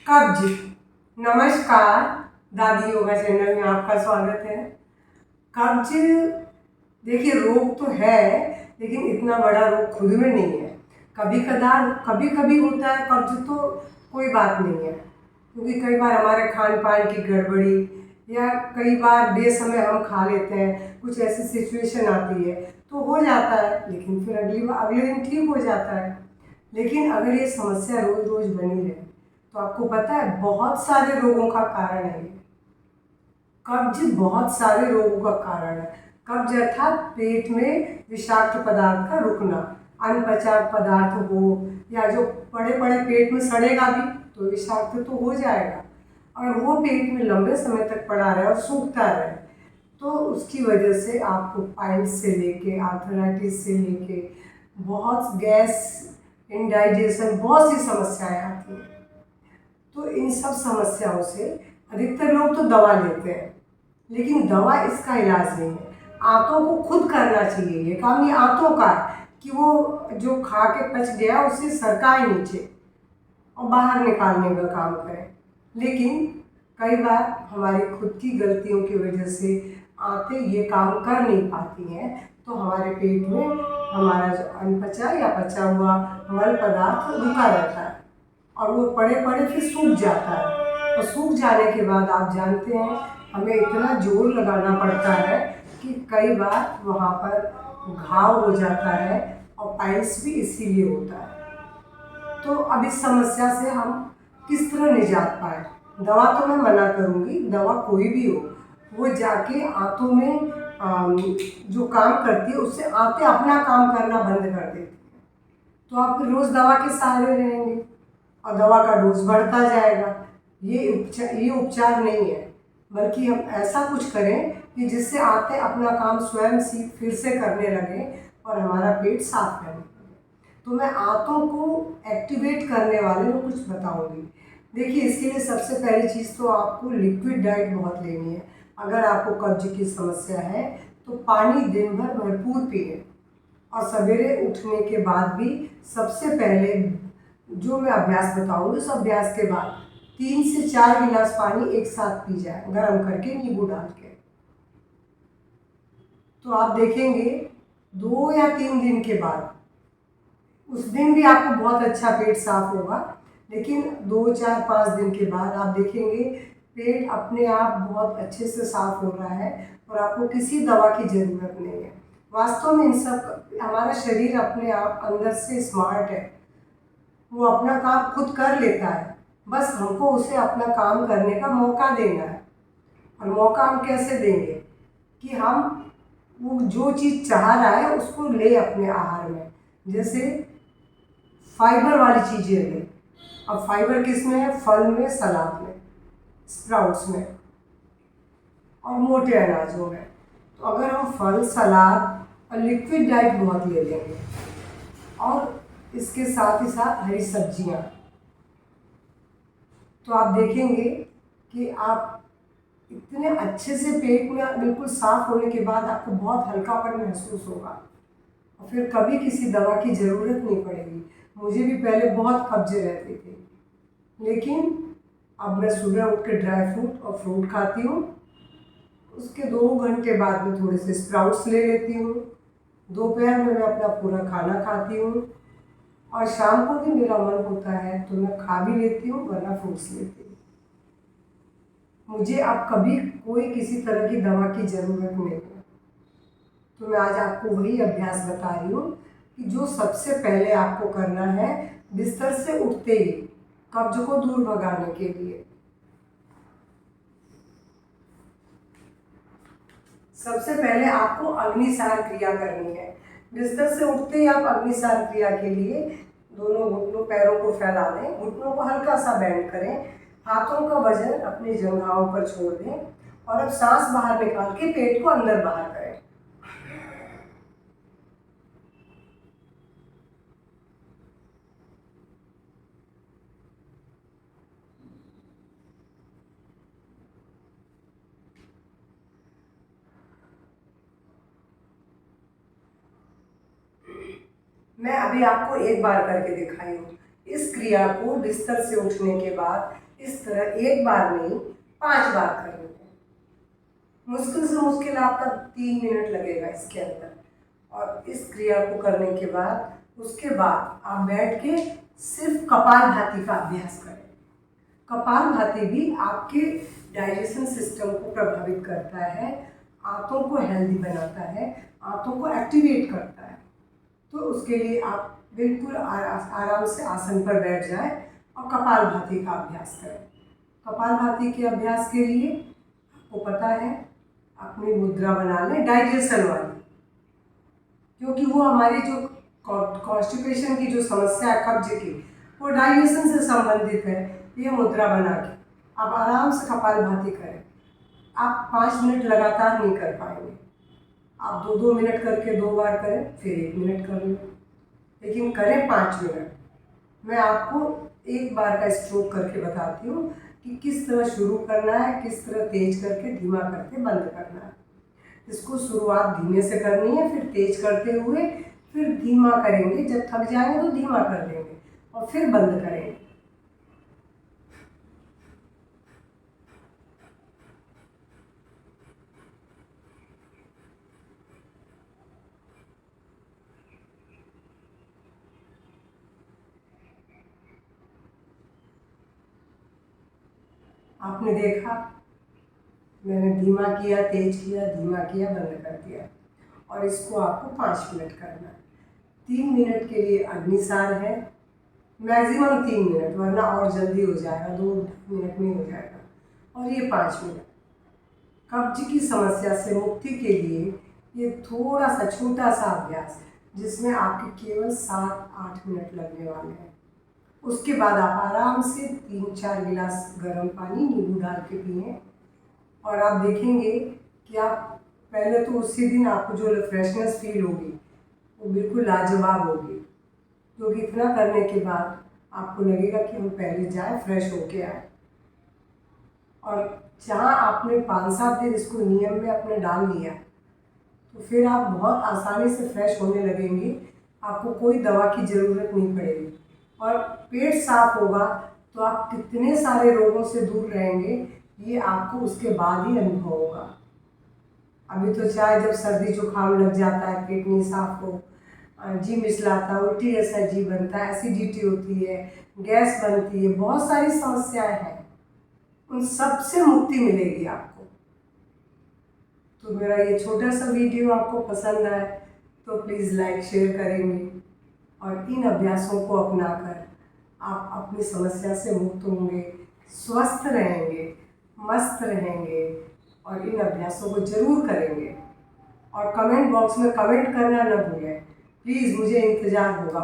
कब्ज। नमस्कार। दादी योगा चैनल में आपका स्वागत है। कब्ज, देखिए, रोग तो है लेकिन इतना बड़ा रोग खुद में नहीं है। कभी कदार कभी कभी होता है कब्ज, तो कोई बात नहीं है, क्योंकि कई बार हमारे खान पान की गड़बड़ी या कई बार बेसमय हम खा लेते हैं, कुछ ऐसी सिचुएशन आती है तो हो जाता है, लेकिन फिर अगले दिन ठीक हो जाता है। लेकिन अगर ये समस्या रोज रोज बनी रहे तो आपको पता है बहुत सारे रोगों का कारण है ये। कब्ज बहुत सारे रोगों का कारण है। कब्ज अर्थात पेट में विषाक्त पदार्थ का रुकना, अनपचा पदार्थ हो या जो पड़े पड़े पेट में सड़ेगा भी तो विषाक्त तो हो जाएगा, और वो पेट में लंबे समय तक पड़ा रहे और सूखता रहे तो उसकी वजह से आपको पाइल्स से लेके आर्थराइटिस से लेके बहुत गैस, इंडाइजेशन, बहुत सी समस्याएं आती हैं। तो इन सब समस्याओं से अधिकतर लोग तो दवा लेते हैं, लेकिन दवा इसका इलाज नहीं है। आंतों को खुद करना चाहिए, ये काम ये आंतों का है कि वो जो खा के पच गया उसे सरकाए नीचे और बाहर निकालने का काम करें। लेकिन कई बार हमारी खुद की गलतियों की वजह से आंतें ये काम कर नहीं पाती हैं, तो हमारे पेट में हमारा जो अनपचा या पचा हुआ मल पदार्थ रुका रहता है और वो पड़े पड़े फिर सूख जाता है, और सूख जाने के बाद आप जानते हैं हमें इतना जोर लगाना पड़ता है कि कई बार वहाँ पर घाव हो जाता है, और पाइल्स भी इसीलिए होता है। तो अब इस समस्या से हम किस तरह निजात पाए? दवा तो मैं मना करूँगी, दवा कोई भी हो वो जाके आंतों में जो काम करती है उससे आंतें अपना काम करना बंद कर देती हैं, तो आप फिर रोज़ दवा के सहारे रहेंगे और दवा का डोज बढ़ता जाएगा। ये उपचार नहीं है, बल्कि हम ऐसा कुछ करें कि जिससे आंतें अपना काम स्वयं फिर से करने लगें और हमारा पेट साफ रहने लगे। तो मैं आंतों को एक्टिवेट करने वाले में कुछ बताऊंगी। देखिए, इसके लिए सबसे पहली चीज़ तो आपको लिक्विड डाइट बहुत लेनी है। अगर आपको कब्ज की समस्या है तो पानी दिन भर भरपूर पिए, और सवेरे उठने के बाद भी सबसे पहले जो मैं अभ्यास बताऊंगी उस अभ्यास के बाद 3 से 4 गिलास पानी एक साथ पी जाए, गर्म करके नींबू डाल के। तो आप देखेंगे 2 या 3 दिन के बाद, उस दिन भी आपको बहुत अच्छा पेट साफ होगा, लेकिन 2, 4, 5 दिन के बाद आप देखेंगे पेट अपने आप बहुत अच्छे से साफ हो रहा है और आपको किसी दवा की ज़रूरत नहीं है। वास्तव में इन सब हमारा शरीर अपने आप अंदर से स्मार्ट है, वो अपना काम खुद कर लेता है, बस हमको उसे अपना काम करने का मौका देना है। और मौका हम कैसे देंगे? कि हम वो जो चीज़ चाह रहा है उसको ले अपने आहार में। जैसे फाइबर वाली चीज़ें लें। अब फाइबर किस में है? फल में, सलाद में, स्प्राउट्स में और मोटे अनाजों में। तो अगर हम फल, सलाद और लिक्विड डाइट बहुत ले लेंगे और इसके साथ ही साथ हरी सब्जियां, तो आप देखेंगे कि आप इतने अच्छे से पेट में बिल्कुल साफ होने के बाद आपको बहुत हल्कापन महसूस होगा और फिर कभी किसी दवा की ज़रूरत नहीं पड़ेगी। मुझे भी पहले बहुत कब्जे रहती थी, लेकिन अब मैं सुबह उठ के ड्राई फ्रूट और फ्रूट खाती हूँ, उसके 2 घंटे बाद में थोड़े से स्प्राउट्स ले लेती हूँ, दोपहर में मैं अपना पूरा खाना खाती हूँ, और शाम को भी मेरा मन होता है तो मैं खा भी लेती हूँ, वरना फ्रूट्स लेती हूँ। मुझे अब कभी कोई किसी तरह की दवा की ज़रूरत नहीं है। तो मैं आज आपको वही अभ्यास बता रही हूँ कि जो सबसे पहले आपको करना है बिस्तर से उठते ही कब्ज को दूर भगाने के लिए। सबसे पहले आपको अग्निसार क्रिया करनी है। बिस्तर से उठते ही आप अग्निसार क्रिया के लिए दोनों घुटनों, पैरों को फैला दें, घुटनों को हल्का सा बेंड करें, हाथों का वजन अपनी जंघाओं पर छोड़ दें और अब सांस बाहर निकाल के पेट को अंदर बाहर करें। मैं अभी आपको एक बार करके दिखाई हूँ। इस क्रिया को बिस्तर से उठने के बाद इस तरह एक बार नहीं 5 बार करेंगे। मुश्किल से मुश्किल आपका 3 मिनट लगेगा इसके अंदर। और इस क्रिया को करने के बाद उसके बाद आप बैठ के सिर्फ कपालभाति का अभ्यास करें। कपालभाति भी आपके डाइजेशन सिस्टम को प्रभावित करता है, आंतों को हेल्दी बनाता है, आंतों को एक्टिवेट करता है। तो उसके लिए आप बिल्कुल आराम से आसन पर बैठ जाएं और कपालभाति का अभ्यास करें। कपालभाति के अभ्यास के लिए आपको पता है अपनी मुद्रा बना लें डाइजेशन वाली, क्योंकि वो हमारी जो कॉन्स्टिपेशन की जो समस्या है कब्ज की, वो डाइजेशन से संबंधित है। ये मुद्रा बना के आप आराम से कपालभाति करें। आप 5 मिनट लगातार नहीं कर पाएंगे, आप 2-2 मिनट करके 2 बार करें, फिर 1 मिनट कर लें, लेकिन करें 5 मिनट। मैं आपको एक बार का स्ट्रोक करके बताती हूँ कि किस तरह शुरू करना है, किस तरह तेज करके धीमा करके बंद करना है। इसको शुरुआत धीमे से करनी है, फिर तेज करते हुए फिर धीमा करेंगे। जब थक जाएंगे तो धीमा कर देंगे और फिर बंद करेंगे। आपने देखा, मैंने धीमा किया, तेज किया, धीमा किया, बंद कर दिया। और इसको आपको 5 मिनट करना है। 3 मिनट के लिए अग्निसार है, मैक्सिमम 3 मिनट, वरना और जल्दी हो जाएगा, 2 मिनट में हो जाएगा। और ये 5 मिनट कब्ज की समस्या से मुक्ति के लिए ये थोड़ा सा छोटा सा अभ्यास है, जिसमें आपके केवल 7-8 मिनट लगने वाले हैं। उसके बाद आप आराम से 3-4 गिलास गर्म पानी नींबू डाल के पिएं और आप देखेंगे कि आप पहले तो उसी दिन आपको जो फ्रेशनेस फील होगी वो बिल्कुल लाजवाब होगी, क्योंकि इतना करने के बाद आपको लगेगा कि हम पहले जाए फ्रेश होके आए। और जहाँ आपने 5-7 दिन इसको नियम में अपने डाल लिया तो फिर आप बहुत आसानी से फ्रेश होने लगेंगे, आपको कोई दवा की ज़रूरत नहीं पड़ेगी। और पेट साफ होगा तो आप कितने सारे रोगों से दूर रहेंगे, ये आपको उसके बाद ही अनुभव होगा। अभी तो चाहे जब सर्दी जुकाम लग जाता है, पेट नहीं साफ हो, जी मिचलाता है, उल्टी जैसा जी बनता है, एसिडिटी होती है, गैस बनती है, बहुत सारी समस्याएं हैं, उन सब से मुक्ति मिलेगी आपको। तो मेरा ये छोटा सा वीडियो आपको पसंद आए तो प्लीज़ लाइक शेयर करेंगे और इन अभ्यासों को अपनाकर आप अपनी समस्या से मुक्त होंगे, स्वस्थ रहेंगे, मस्त रहेंगे और इन अभ्यासों को ज़रूर करेंगे। और कमेंट बॉक्स में कमेंट करना न भूलें प्लीज़, मुझे इंतज़ार होगा।